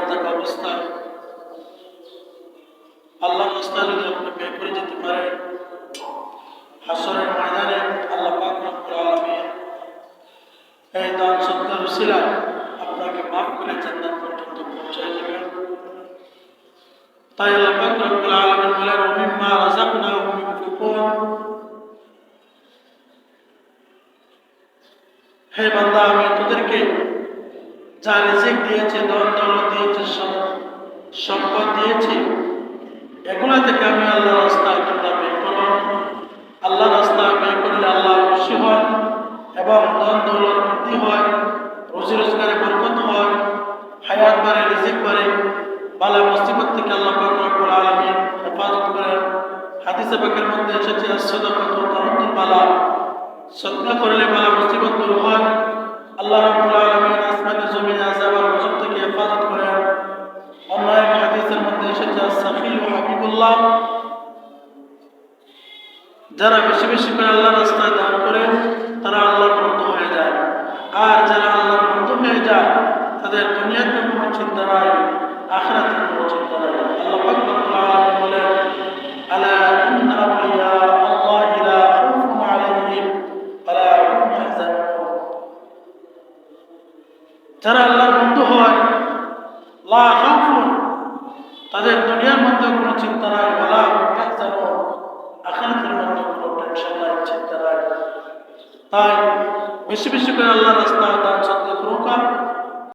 থাকা অবস্থায় আল্লাহ রাস্তায় যদি আপনি বের করে যেতে পারেন, হাসরের ময়দানে আল্লাহ পাক রব্বুল আলামিন এই দান সদকার উসিলায় আপনাকে মাফ করে জান্নাত পর্যন্ত পৌঁছায় দেবেন। তাই আল্লাহ পাক রব্বুল আলামিন বলেন, মিম্মা রাযাকনাহুম ইউনফিকুন। হে বান্দা, আমি তোদেরকে যা রিজিক দিয়েছি, ধন দৌলত দিয়েছি, সম্পদ দিয়েছি, এগুলা থেকে আমি আল্লাহ রাস্তায় তোমরা ব্যয় করো। আল্লাহ রাস্তায় ব্যয় করলে আল্লাহ খুশি হন এবং ধন দৌলত বৃদ্ধি হয়, রুজি রোজগারে বরকত হয়, হায়াত বাড়ে, রিজিক বাড়ে, বালা মুসিবত থেকে আল্লাহ পাক রব্বুল আলামিন হেফাজত করেন। হাদিসে পাকের মধ্যে এসেছে, সাদাকাতু তারুদ্দুল বালা, সদকা করলে বালা মুসিবত দূর হয়। আল্লাহ রাব্বুল আলামিন আসমানে জমিনে আযাব আর গজব থেকে হেফাজত করেন। অন্য এক হাদিসের মধ্যে এসেছে, সাফিউ হাবিবুল্লাহ, যারা বেশি বেশি করে আল্লাহর রাস্তায় দান করে তারা আল্লাহর বন্ধু হয়ে যায়। আর যারা আল্লাহর বন্ধু হয়ে যায় তাদের দুনিয়াতে কোনো চিন্তা নাই, আখিরাতে কোনো চিন্তা নাই। আল্লাহ পাক রব্বুল আলামিন বলেন, আলা ইন্না আউলিয়া আল্লাহি লা খাউফুন আলাইহিম ওয়া লা হুম ইয়াহজানুন। যারা আল্লাহর বন্ধু হয়, লা খাউফুন, তাদের দুনিয়ার মধ্যে কোনো চিন্তা নাই, ওয়া লা হুম ইয়াহজানুন, আখিরাতের মধ্যে কোনো টেনশন নাই, চিন্তা নাই। তাই বেশি বেশি করে আল্লাহর রাস্তায় দান